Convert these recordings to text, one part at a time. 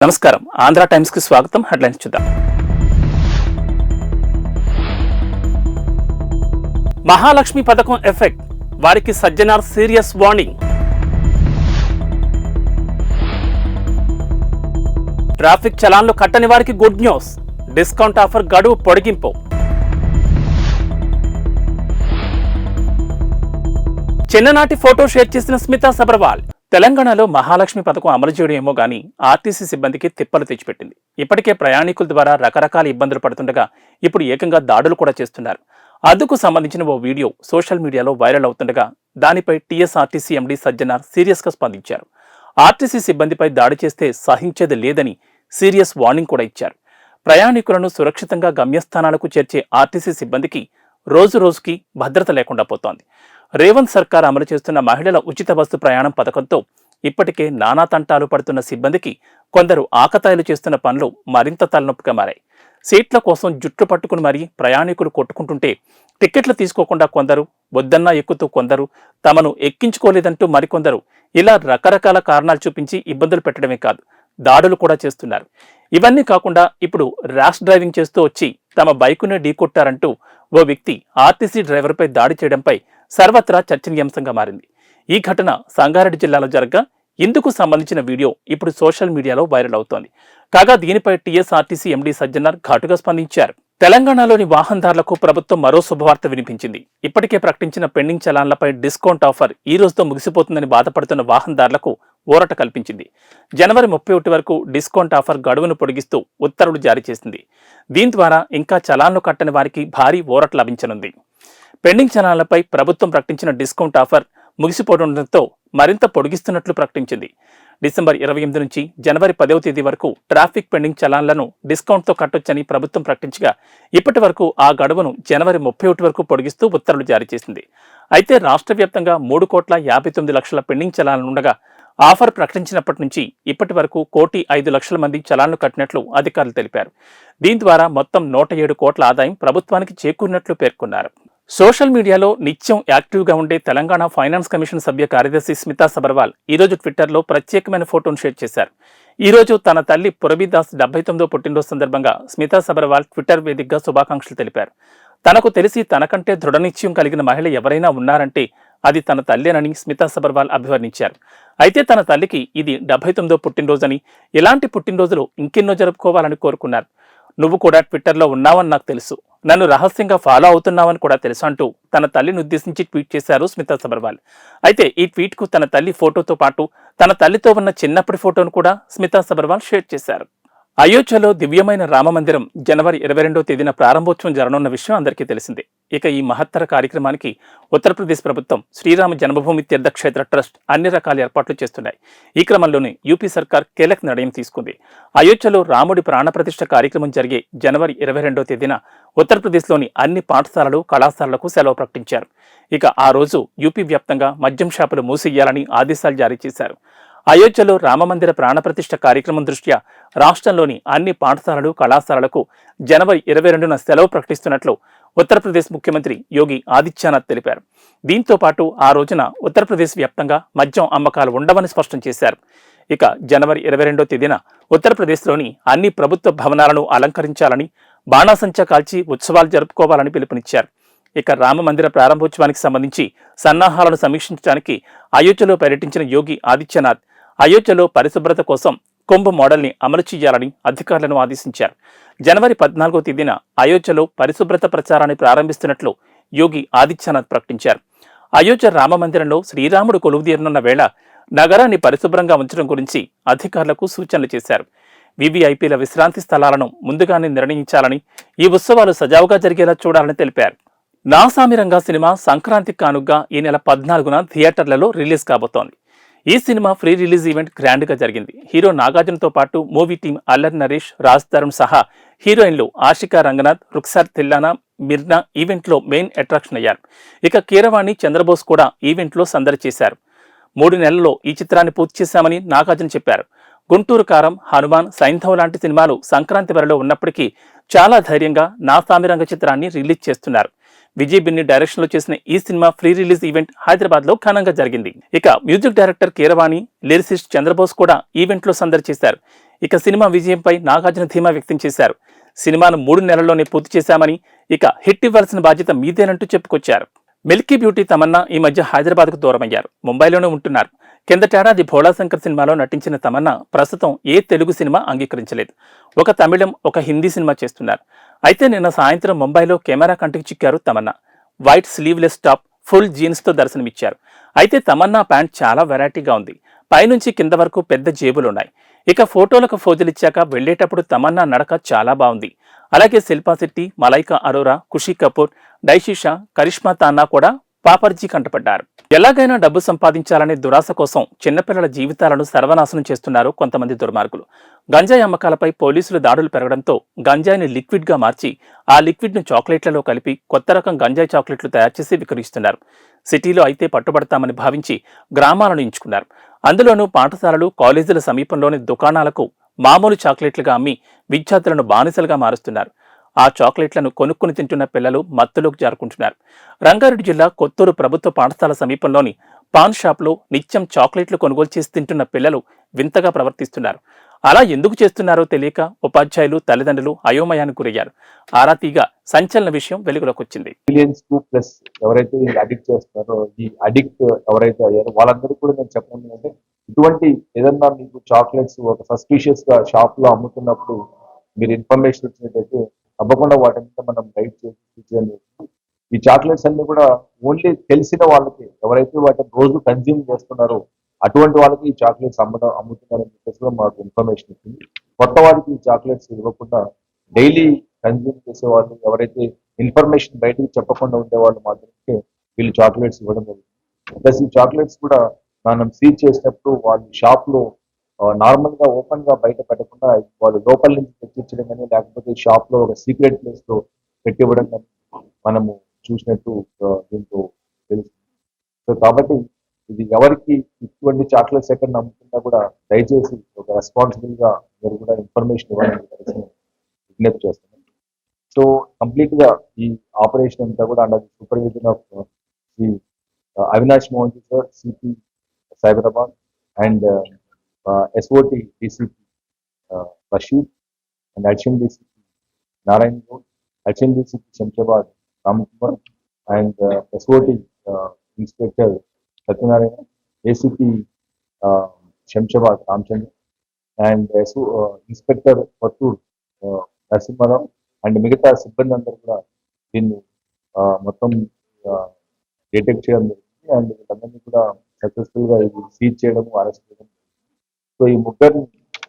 నమస్కారం. ఆంధ్ర టైమ్స్ కి స్వాగతం. హెడ్లైన్స్ చూద్దాం. మహాలక్ష్మి పథకం ఎఫెక్ట్, వారికి సజ్జనార్ సీరియస్ వార్నింగ్. ట్రాఫిక్ చలాన్లు కట్టని వారికి గుడ్ న్యూస్, డిస్కౌంట్ ఆఫర్ గడువు పొడిగింపు. చిన్ననాటి ఫోటో షేర్ చేసిన స్మితా సబర్వాల్. తెలంగాణలో మహాలక్ష్మి పథకం అమలు చేయడం ఏమో గానీ ఆర్టీసీ సిబ్బందికి తిప్పలు తెచ్చిపెట్టింది. ఇప్పటికే ప్రయాణికుల ద్వారా రకరకాల ఇబ్బందులు పడుతుండగా ఇప్పుడు ఏకంగా దాడులు కూడా చేస్తున్నారు. అందుకు సంబంధించిన ఓ వీడియో సోషల్ మీడియాలో వైరల్ అవుతుండగా దానిపై టీఎస్ఆర్టీసీ ఎండీ సజ్జనార్ సీరియస్ గా స్పందించారు. ఆర్టీసీ సిబ్బందిపై దాడి చేస్తే సహించేది లేదని సీరియస్ వార్నింగ్ కూడా ఇచ్చారు. ప్రయాణికులను సురక్షితంగా గమ్యస్థానాలకు చేర్చే ఆర్టీసీ సిబ్బందికి రోజు రోజుకి భద్రత లేకుండా పోతోంది. రేవంత్ సర్కార్ అమలు చేస్తున్న మహిళల ఉచిత బస్సు ప్రయాణం పథకంతో ఇప్పటికే నానా తంటాలు పడుతున్న సిబ్బందికి కొందరు ఆకతాయిలు చేస్తున్న పనులు మరింత తలనొప్పిగా మారాయి. సీట్ల కోసం జుట్టు పట్టుకుని మరీ ప్రయాణికులు కొట్టుకుంటుంటే టికెట్లు తీసుకోకుండా కొందరు, వద్దన్నా ఎక్కుతూ కొందరు, తమను ఎక్కించుకోలేదంటూ మరికొందరు ఇలా రకరకాల కారణాలు చూపించి ఇబ్బందులు పెట్టడమే కాదు, దాడులు కూడా చేస్తున్నారు. ఇవన్నీ కాకుండా ఇప్పుడు ర్యాష్ డ్రైవింగ్ చేస్తూ వచ్చి తమ బైకునే ఢీకొట్టారంటూ ఓ వ్యక్తి ఆర్టీసీ డ్రైవర్పై దాడి చేయడంపై సర్వత్రా చర్చనీయాంశంగా మారింది. ఈ ఘటన సంగారెడ్డి జిల్లాలో జరగ్గా ఇందుకు సంబంధించిన వీడియో ఇప్పుడు సోషల్ మీడియాలో వైరల్ అవుతోంది. కాగా దీనిపై టీఎస్ఆర్టీసీ ఎండీ సజ్జనార్ ఘాటుగా స్పందించారు. తెలంగాణలోని వాహనదారులకు ప్రభుత్వం మరో శుభవార్త వినిపించింది. ఇప్పటికే ప్రకటించిన పెండింగ్ చలాన్లపై డిస్కౌంట్ ఆఫర్ ఈ రోజుతో ముగిసిపోతుందని బాధపడుతున్న వాహనదారులకు ఊరట కల్పించింది. జనవరి 31 వరకు డిస్కౌంట్ ఆఫర్ గడువును పొడిగిస్తూ ఉత్తర్వులు జారీ చేసింది. దీని ద్వారా ఇంకా చలాన్లు కట్టని వారికి భారీ ఊరట లభించనుంది. పెండింగ్ చలాన్లపై ప్రభుత్వం ప్రకటించిన డిస్కౌంట్ ఆఫర్ ముగిసిపోవడంతో మరింత పొడిగిస్తున్నట్లు ప్రకటించింది. డిసెంబర్ 28 నుంచి జనవరి 10వ తేదీ వరకు ట్రాఫిక్ పెండింగ్ చలాన్లను డిస్కౌంట్తో కట్టొచ్చని ప్రభుత్వం ప్రకటించగా ఇప్పటి వరకు ఆ గడువును జనవరి 31 వరకు పొడిగిస్తూ ఉత్తర్వులు జారీ చేసింది. అయితే రాష్ట్ర వ్యాప్తంగా 3,59,00,000 పెండింగ్ చలాన్లుండగా ఆఫర్ ప్రకటించినప్పటి నుంచి ఇప్పటి వరకు 1,05,00,000 మంది చలాన్లు కట్టినట్లు అధికారులు తెలిపారు. దీని ద్వారా మొత్తం 107 కోట్ల ఆదాయం ప్రభుత్వానికి చేకూరినట్లు పేర్కొన్నారు. సోషల్ మీడియాలో నిత్యం యాక్టివ్గా ఉండే తెలంగాణ ఫైనాన్స్ కమిషన్ సభ్య కార్యదర్శి స్మితా సబర్వాల్ ఈరోజు ట్విట్టర్లో ప్రత్యేకమైన ఫోటోను షేర్ చేశారు. ఈరోజు తన తల్లి పురబీదాస్ 79వ పుట్టినరోజు సందర్భంగా స్మితా సబర్వాల్ ట్విట్టర్ వేదికగా శుభాకాంక్షలు తెలిపారు. తనకు తెలిసి తనకంటే దృఢనిశ్చయం కలిగిన మహిళ ఎవరైనా ఉన్నారంటే అది తన తల్లేనని స్మితా సబర్వాల్ అభివర్ణించారు. అయితే తన తల్లికి ఇది 79వ పుట్టినరోజని, ఇలాంటి పుట్టినరోజులు ఇంకెన్నో జరుపుకోవాలని కోరుకున్నారు. నువ్వు కూడా ట్విట్టర్లో ఉన్నావని నాకు తెలుసు, నన్ను రహస్యంగా ఫాలో అవుతున్నావని కూడా తెలుసు అంటూ తన తల్లిని ఉద్దేశించి ట్వీట్ చేశారు స్మితా సబర్వాల్. అయితే ఈ ట్వీట్కు తన తల్లి ఫోటోతో పాటు తన తల్లితో ఉన్న చిన్నప్పటి ఫోటోను కూడా స్మితా సబర్వాల్ షేర్ చేశారు. అయోధ్యలో దివ్యమైన రామమందిరం జనవరి 22వ తేదీన ప్రారంభోత్సవం జరగనున్న విషయం అందరికీ తెలిసిందే. ఇక ఈ మహత్తర కార్యక్రమానికి ఉత్తరప్రదేశ్ ప్రభుత్వం శ్రీరామ జన్మభూమి తీర్థక్షేత్ర ట్రస్ట్ అన్ని రకాల ఏర్పాట్లు చేస్తున్నాయి. ఈ క్రమంలోనే యూపీ సర్కార్ కీలక నిర్ణయం తీసుకుంది. అయోధ్యలో రాముడి ప్రాణప్రతిష్ఠ కార్యక్రమం జరిగే జనవరి 22వ తేదీన ఉత్తరప్రదేశ్లోని అన్ని పాఠశాలలు, కళాశాలలకు సెలవు ప్రకటించారు. ఇక ఆ రోజు యూపీ వ్యాప్తంగా మద్యం షాపులు మూసివేయాలని ఆదేశాలు జారీ చేశారు. అయోధ్యలో రామమందిర ప్రాణప్రతిష్ఠ కార్యక్రమం దృష్ట్యా రాష్ట్రంలోని అన్ని పాఠశాలలు, కళాశాలలకు జనవరి 22న సెలవు ప్రకటిస్తున్నట్లు ఉత్తరప్రదేశ్ ముఖ్యమంత్రి యోగి ఆదిత్యనాథ్ తెలిపారు. దీంతో పాటు ఆ రోజున ఉత్తరప్రదేశ్ వ్యాప్తంగా మద్యం అమ్మకాలు ఉండవని స్పష్టం చేశారు. ఇక జనవరి 22వ తేదీన ఉత్తరప్రదేశ్లోని అన్ని ప్రభుత్వ భవనాలను అలంకరించాలని, బాణాసంచా కాల్చి ఉత్సవాలు జరుపుకోవాలని పిలుపునిచ్చారు. ఇక రామమందిర ప్రారంభోత్సవానికి సంబంధించి సన్నాహాలను సమీక్షించడానికి అయోధ్యలో పర్యటించిన యోగి ఆదిత్యనాథ్ అయోధ్యలో పరిశుభ్రత కోసం కుంభ మోడల్ని అమలు చేయాలని అధికారులను ఆదేశించారు. జనవరి 14వ తేదీన అయోధ్యలో పరిశుభ్రత ప్రచారాన్ని ప్రారంభిస్తున్నట్లు యోగి ఆదిత్యనాథ్ ప్రకటించారు. అయోధ్య రామమందిరంలో శ్రీరాముడు కొలువుదీరనున్న వేళ నగరాన్ని పరిశుభ్రంగా ఉంచడం గురించి అధికారులకు సూచనలు చేశారు. వివిఐపీల విశ్రాంతి స్థలాలను ముందుగానే నిర్ణయించాలని, ఈ ఉత్సవాలు సజావుగా జరిగేలా చూడాలని తెలిపారు. నాసామిరంగా సినిమా సంక్రాంతి కానుగ్గా ఈ నెల 14న థియేటర్లలో రిలీజ్ కాబోతోంది. ఈ cinema pre release event grand గా జరిగింది. హీరో నాగార్జునతో పాటు మూవీ టీం అల్లరి నరేష్, రాజ్ తరుణ్ సహా హీరోయిన్లు ఆషికా రంగనాథ్, రుక్సార్ తిల్లానా, మిర్నా ఈవెంట్లో మెయిన్ అట్రాక్షన్ అయ్యారు. ఇక కీరవాణి, చంద్రబోస్ కూడా ఈవెంట్లో సందడి చేశారు. 3 నెలల్లో ఈ చిత్రాన్ని పూర్తి చేశామని నాగార్జున చెప్పారు. గుంటూరు కారం, హనుమాన్, సైంధవ్ లాంటి సినిమాలు సంక్రాంతి వరలో ఉన్నప్పటికీ చాలా ధైర్యంగా నాసామిరంగ చిత్రాన్ని రిలీజ్ చేస్తున్నారు. విజయ్ బిన్ని డైరెక్షన్ లో చేసిన ఈ cinema pre release event Hyderabad లో ఘనంగా జరిగింది. ఇక music director Keeravani, lyricist Chandrabose కూడా ఈవెంట్ లో సందడి చేశారు. ఇక సినిమా విజయంపై నాగార్జున ధీమా వ్యక్తం చేశారు. సినిమాను 3 నెలల్లోనే పూర్తి చేశామని, ఇక హిట్ ఇవ్వాల్సిన బాధ్యత మీదేనంటూ చెప్పుకొచ్చారు. మిల్కీ బ్యూటీ తమన్నా ఈ మధ్య హైదరాబాద్కు దూరమయ్యారు. ముంబైలోనే ఉంటున్నారు. కిందటేడాది భోళాశంకర్ సినిమాలో నటించిన తమన్నా ప్రస్తుతం ఏ తెలుగు సినిమా అంగీకరించలేదు. ఒక తమిళం, ఒక హిందీ సినిమా చేస్తున్నారు. అయితే నిన్న సాయంత్రం ముంబైలో కెమెరా కంటికి చిక్కారు Tamannaah. White sleeveless top, full జీన్స్తో దర్శనమిచ్చారు. అయితే తమన్నా ప్యాంట్ చాలా వెరైటీగా ఉంది. పైనుంచి కింద వరకు పెద్ద జేబులున్నాయి. ఇక ఫోటోలకు ఫోజులిచ్చాక వెళ్లేటప్పుడు తమన్నా నడక చాలా బాగుంది. అలాగే శిల్పా శెట్టి, మలైకా అరోరా, ఖుషీ కపూర్, డైషిషా, కరిష్మా తాన్నా కూడా పాపర్జీ కంటపడ్డారు. ఎలాగైనా డబ్బు సంపాదించాలనే దురాశ కోసం చిన్నపిల్లల జీవితాలను సర్వనాశనం చేస్తున్నారు కొంతమంది దుర్మార్గులు. గంజాయి అమ్మకాలపై పోలీసులు దాడులు పెరగడంతో గంజాయిని లిక్విడ్గా మార్చి ఆ లిక్విడ్ను చాక్లెట్లలో కలిపి కొత్త రకం గంజాయి చాక్లెట్లు తయారు చేసి విక్రయిస్తున్నారు. సిటీలో అయితే పట్టుబడతామని భావించి గ్రామాలను ఎంచుకున్నారు. అందులోనూ పాఠశాలలు, కాలేజీల సమీపంలోని దుకాణాలకు మామూలు చాక్లెట్లుగా అమ్మి విద్యార్థులను బానిసలుగా మారుస్తున్నారు. ఆ చాక్లెట్లను కొనుక్కుని తింటున్న పిల్లలు మత్తులోకి జారుకుంటున్నారు. రంగారెడ్డి జిల్లా కొత్తూరు ప్రభుత్వ పాఠశాల సమీపంలోని పాన్ షాప్లో నిత్యం చాక్లెట్లు కొనుగోలు చేసి తింటున్న పిల్లలు వింతగా ప్రవర్తిస్తున్నారు. అలా ఎందుకు చేస్తున్నారో తెలియక ఉపాధ్యాయులు, తల్లిదండ్రులు అయోమయానికి గురయ్యారు. ఆరా తీగా సంచలన విషయం వెలుగులోకి వచ్చింది. మిలియన్స్ ప్లస్ ఎవరైతే అడిక్ట్ చేస్తున్నారో, ఈ అడిక్ట్ ఎవరైతే అయ్యారో వాళ్ళందరికీ కూడా నేను చెప్పడం ఏంటంటే, ఇటువంటి ఏదన్నా మీకు చాక్లెట్స్ ఒక సస్పీషియస్ గా షాప్ లో అమ్ముతున్నప్పుడు మీరు ఇన్ఫర్మేషన్ ఇచ్చినట్టయితే తప్పకుండా వాటి మీద మనం రైట్ చేసి ఈ చాక్లెట్స్ అన్ని కూడా ఓన్లీ తెలిసిన వాళ్ళకి, ఎవరైతే వాటిని రోజు కన్జ్యూమ్ చేస్తున్నారో అటువంటి వాళ్ళకి ఈ చాక్లెట్స్ అమ్ముతున్నారని చెప్పేసి కూడా మాకు ఇన్ఫర్మేషన్ ఇచ్చింది. కొత్త వారికి ఈ చాక్లెట్స్ ఇవ్వకుండా డైలీ కన్జ్యూమ్ చేసే వాళ్ళు, ఎవరైతే ఇన్ఫర్మేషన్ బయటకు చెప్పకుండా ఉండేవాళ్ళు మాత్రమే వీళ్ళు చాక్లెట్స్ ఇవ్వడం జరుగుతుంది. ప్లస్ ఈ చాక్లెట్స్ కూడా మనం సీజ్ చేసినప్పుడు వాళ్ళు షాప్ లో నార్మల్ గా ఓపెన్ గా బయట పెట్టకుండా వాళ్ళు లోపల నుంచి తెచ్చిచ్చడం కానీ, లేకపోతే షాప్ లో ఒక సీక్రెట్ ప్లేస్ లో పెట్టివ్వడం కానీ మనము చూసినట్టు దీంతో తెలుస్తుంది. సో కాబట్టి ఇది ఎవరికి ఇటువంటి చాక్లెట్స్ ఎక్కడ నమ్ముతున్నా కూడా దయచేసి ఒక రెస్పాన్సిబుల్ గా మీరు కూడా ఇన్ఫర్మేషన్ ఇవ్వాలని విజ్ఞప్తి చేస్తున్నాం. సో కంప్లీట్ గా ఈ ఆపరేషన్ అంతా కూడా under supervision of Shri Avinash Mohan sir, CP Cyberabad, and SOT DCP Rashid, and Action DCP Narayan Road, Action DCP Shamshabad Ramkumar, and SOT Inspector Satyanarayana, ACP Shamshabad Ramchandra, and Inspector Pattur Narasimharao, and మిగతా సిబ్బంది అందరూ కూడా దీన్ని మొత్తం detect చేయడం జరిగింది. And వీళ్ళందరినీ కూడా సక్సెస్ఫుల్ గా ఇది సీజ్ చేయడం, అరెస్ట్ చేయడం. సో ఈ ముగ్గురిని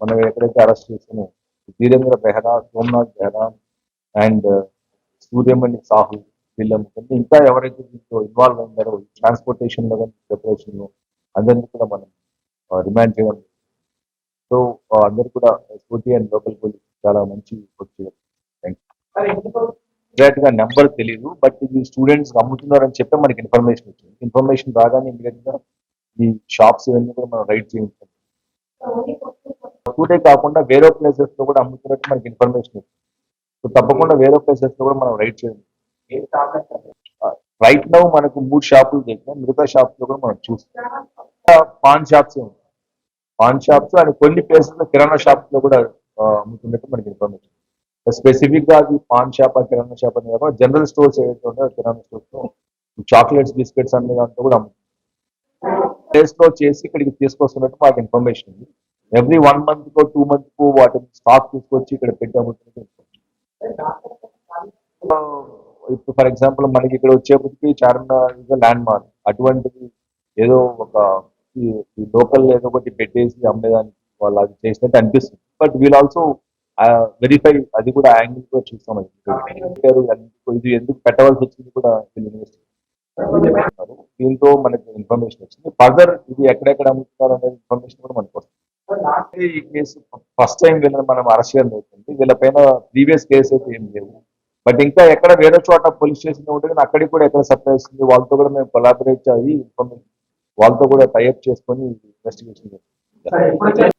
మనం ఎక్కడైతే అరెస్ట్ చేసామో, వీరేంద్ర బెహ్రా, సోమనాథ్ బెహ్రా అండ్ సూర్యమణి సాహు, వీళ్ళ ముగ్గురిని ఇంకా ఎవరైతే దీంట్లో ఇన్వాల్వ్ అయిందారో ట్రాన్స్పోర్టేషన్ లో కానీ ప్రిపరేషన్ లో అందరినీ కూడా మనం రిమాండ్ చేయడం. సో అందరు కూడా SOT అండ్ లోకల్ పోలీస్ చాలా మంచి వర్క్ చేయడం. ఎగ్జాక్ట్ గా నెంబర్ తెలియదు, బట్ ఇది స్టూడెంట్స్ అమ్ముతున్నారని చెప్పి మనకి ఇన్ఫర్మేషన్ వచ్చింది. ఇన్ఫర్మేషన్ రాగానే ఇమీడియట్ గా ఈ షాప్స్ ఇవన్నీ కూడా మనం రైడ్ చేయించాం. టూడే కాకుండా వేరే ప్లేసెస్ లో కూడా అమ్ముతున్నట్టు మనకి ఇన్ఫర్మేషన్ వచ్చింది. సో తప్పకుండా వేరే ప్లేసెస్ లో కూడా మనం రైడ్ చేయాలి. రైట్ నౌ మనకు 3 షాపులు దగ్గర, మిగతా షాప్స్ లో కూడా మనం చూస్తాం. Pan shops pan shops and కొన్ని ప్లేసెస్ లో కిరాణా షాప్స్ లో కూడా అమ్ముతున్నట్టు మనకి ఇన్ఫర్మేషన్. స్పెసిఫిక్ గా అది పాన్ షాప్, కిరాణా షాప్ అని కాదు, జనరల్ స్టోర్స్ ఏవైతే ఉన్నాయో కిరాణా స్టోర్స్ లో చాక్లెట్స్, బిస్కెట్స్ అనే దాంట్లో కూడా అమ్ముతుంది. ప్లేస్ లో చేసి ఇక్కడికి తీసుకొస్తున్నట్టు మాకు ఇన్ఫర్మేషన్ ఉంది. ఎవ్రీ 1 month కో 2 months కు వాటిని స్టాక్ తీసుకొచ్చి ఇక్కడ పెట్టి అమ్ముతున్నట్టు. ఇప్పుడు ఫర్ ఎగ్జాంపుల్ మనకి ఇక్కడ వచ్చేప్పటికి చార్మినార్ ల్యాండ్ మార్క్, అటువంటిది ఏదో ఒక లోకల్ ఏదో ఒకటి పెట్టేసి అమ్మేదానికి వాళ్ళు అది చేసినట్టు అనిపిస్తుంది. బట్ వీల్ ఆల్సో వెరిఫై, అది కూడా యాంగిల్ గా చూస్తాం. ఇది ఎందుకు పెట్టవలసి వచ్చింది కూడా వీళ్ళు ఇన్వెస్ట్. దీంతో మనకి ఇన్ఫర్మేషన్ వచ్చింది. ఫర్దర్ ఇది ఎక్కడెక్కడ అమ్ముతున్నారు అనేది ఇన్ఫర్మేషన్ కూడా మనకు వస్తుంది. ఈ కేసు ఫస్ట్ టైం వీళ్ళని మనం అరెస్ట్ చేయడం అవుతుంది. వీళ్ళపైన ప్రీవియస్ కేసు అయితే ఏం లేవు. బట్ ఇంకా ఎక్కడ వేరే చోట పోలీస్ స్టేషన్ ఉంటుంది, అక్కడికి కూడా ఎక్కడ సప్లై వస్తుంది, వాళ్ళతో కూడా మేము కొలాబరేట్ అయ్యి ఇన్ఫర్మేషన్ వాళ్ళతో కూడా టైఅప్ చేసుకొని ఇన్వెస్టిగేషన్ చేస్తాం.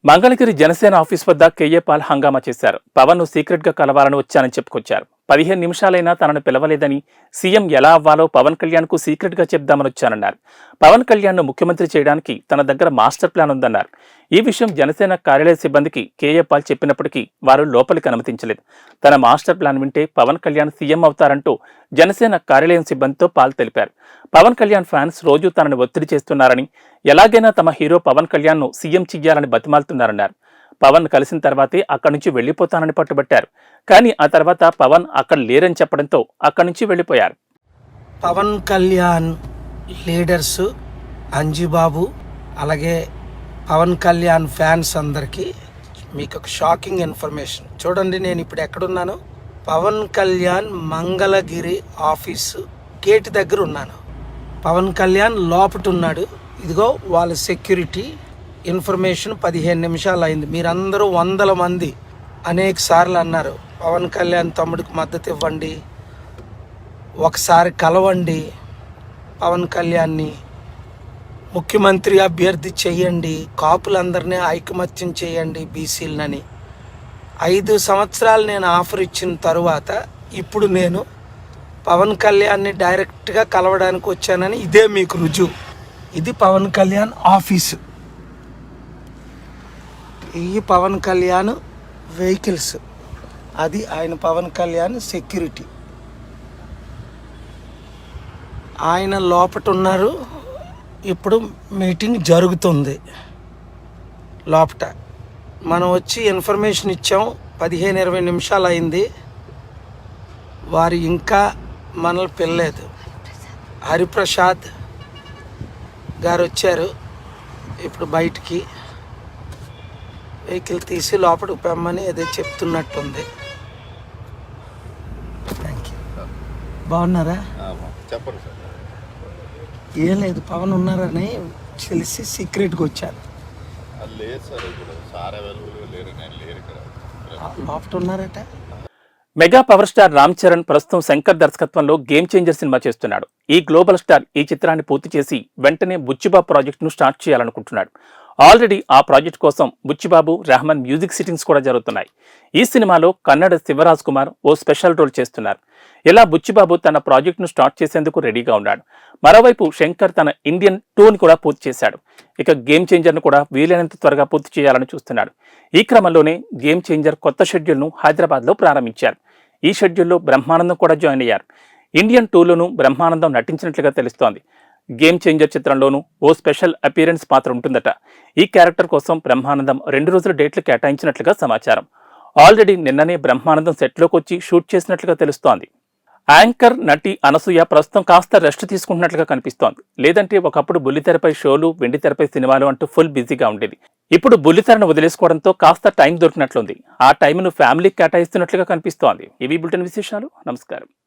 మంగళగిరి జనసేన ఆఫీస్ వద్ద కేఏ పాల్ హంగామా చేశారు. పవన్ ను సీక్రెట్ గా కలవాలని వచ్చానని చెప్పుకొచ్చారు. 15 నిమిషాలైనా తనను పిలవలేదని, సీఎం ఎలా అవ్వాలో పవన్ కళ్యాణ్కు సీక్రెట్గా చెప్దామని వచ్చానన్నారు. పవన్ కళ్యాణ్ను ముఖ్యమంత్రి చేయడానికి తన దగ్గర మాస్టర్ ప్లాన్ ఉందన్నారు. ఈ విషయం జనసేన కార్యాలయ సిబ్బందికి కేఏ పాల్ చెప్పినప్పటికీ వారు లోపలికి అనుమతించలేదు. తన మాస్టర్ ప్లాన్ వింటే పవన్ కళ్యాణ్ సీఎం అవుతారంటూ జనసేన కార్యాలయం సిబ్బందితో పాల్ తెలిపారు. పవన్ కళ్యాణ్ ఫ్యాన్స్ రోజు తనను ఒత్తిడి చేస్తున్నారని, ఎలాగైనా తమ హీరో పవన్ కళ్యాణ్ను సీఎం చెయ్యాలని బతిమాలుతున్నారన్నారు. పవన్ కలిసిన తర్వాతే అక్కడి నుంచి వెళ్లిపోతానని పట్టుబట్టారు. కానీ ఆ తర్వాత పవన్ అక్కడ లేరని చెప్పడంతో అక్కడి నుంచి వెళ్లిపోయారు. పవన్ కళ్యాణ్ లీడర్స్ అంజుబాబు అలాగే పవన్ కళ్యాణ్ ఫ్యాన్స్ అందరికీ మీకు ఒక షాకింగ్ ఇన్ఫర్మేషన్. చూడండి, నేను ఇప్పుడు ఎక్కడున్నాను. పవన్ కళ్యాణ్ మంగళగిరి ఆఫీసు గేట్ దగ్గర ఉన్నాను. పవన్ కళ్యాణ్ లోపట ఉన్నాడు. ఇదిగో వాళ్ళ సెక్యూరిటీ. ఇన్ఫర్మేషన్ 15 నిమిషాలు అయింది. మీరందరూ 100 మంది అనేక సార్లు అన్నారు, పవన్ కళ్యాణ్ తమ్ముడికి మద్దతు ఇవ్వండి, ఒకసారి కలవండి, పవన్ కళ్యాణ్ని ముఖ్యమంత్రి అభ్యర్థి చేయండి, కాపులందరినీ ఐకమత్యం చేయండి బీసీలనని. 5 సంవత్సరాలు నేను ఆఫర్ ఇచ్చిన తరువాత ఇప్పుడు నేను పవన్ కళ్యాణ్ని డైరెక్ట్గా కలవడానికి వచ్చానని ఇదే మీకు రుజువు. ఇది పవన్ కళ్యాణ్ ఆఫీసు. ఈ పవన్ కళ్యాణ్ వెహికల్స్, అది ఆయన పవన్ కళ్యాణ్ సెక్యూరిటీ. ఆయన లోపట ఉన్నారు. ఇప్పుడు మీటింగ్ జరుగుతుంది లోపట. మనం వచ్చి ఇన్ఫర్మేషన్ ఇచ్చాం. 15-20 నిమిషాలు అయింది. వారు ఇంకా మనల్ని పిల్లలేదు. హరిప్రసాద్ గారు వచ్చారు ఇప్పుడు బయటికి. వెహికల్ తీసి లోపలికి పెమ్మని ఏదో చెప్తున్నట్టుంది. Thank you. బాగున్నారా? చెప్పండి సార్. ఏం లేదు, పవన్ ఉన్నారని తెలిసి సీక్రెట్గా వచ్చాను. లేదు సార్, ఇప్పుడు సార్ అవైలబుల్గా లేరు, నేను లేరు ఇక్కడ. లోపల ఉన్నారట. Mega power star Ram Charan ప్రస్తుతం శంకర్ దర్శకత్వంలో గేమ్ చేంజర్ సినిమా చేస్తున్నాడు. ఈ గ్లోబల్ స్టార్ ఈ చిత్రాన్ని పూర్తి చేసి వెంటనే బుచ్చిబాబు ప్రాజెక్టును స్టార్ట్ చేయాలనుకుంటున్నాడు. ఆల్రెడీ ఆ ప్రాజెక్ట్ కోసం బుచ్చిబాబు, రెహమాన్ మ్యూజిక్ సిట్టింగ్స్ కూడా జరుగుతున్నాయి. ఈ సినిమాలో కన్నడ శివరాజ్ కుమార్ ఓ స్పెషల్ రోల్ చేస్తున్నారు. ఇలా బుచ్చిబాబు తన ప్రాజెక్టును స్టార్ట్ చేసేందుకు రెడీగా ఉన్నాడు. మరోవైపు శంకర్ తన ఇండియన్ 2ని కూడా పూర్తి చేశాడు. ఇక గేమ్ చేంజర్ను కూడా వీలైనంత త్వరగా పూర్తి చేయాలని చూస్తున్నాడు. ఈ క్రమంలోనే గేమ్ చేంజర్ కొత్త షెడ్యూల్ను హైదరాబాద్లో ప్రారంభించారు. ఈ షెడ్యూల్లో బ్రహ్మానందం కూడా జాయిన్ అయ్యారు. ఇండియన్ 2లోనూ బ్రహ్మానందం నటించినట్లుగా తెలుస్తోంది. గేమ్ చేంజర్ చిత్రంలోనూ ఓ స్పెషల్ అపియరెన్స్ పాత్ర ఉంటుందట. ఈ క్యారెక్టర్ కోసం బ్రహ్మానందం 2 రోజుల డేట్లు కేటాయించినట్లుగా సమాచారం. ఆల్రెడీ నిన్ననే బ్రహ్మానందం సెట్లోకి వచ్చి షూట్ చేసినట్లుగా తెలుస్తోంది. యాంకర్ నటి అనసూయ ప్రస్తుతం కాస్త రెస్ట్ తీసుకుంటున్నట్లుగా కనిపిస్తోంది. లేదంటే ఒకప్పుడు బుల్లితెరపై షోలు, వెండితెరపై సినిమాలు అంటూ ఫుల్ బిజీగా ఉండేది. ఇప్పుడు బుల్లితెరను వదిలేసుకోవడంతో కాస్త టైం దొరికినట్లుంది. ఆ టైంను ఫ్యామిలీకి కేటాయిస్తున్నట్లుగా కనిపిస్తోంది. ఇవి బులెటిన్ విశేషాలు. నమస్కారం.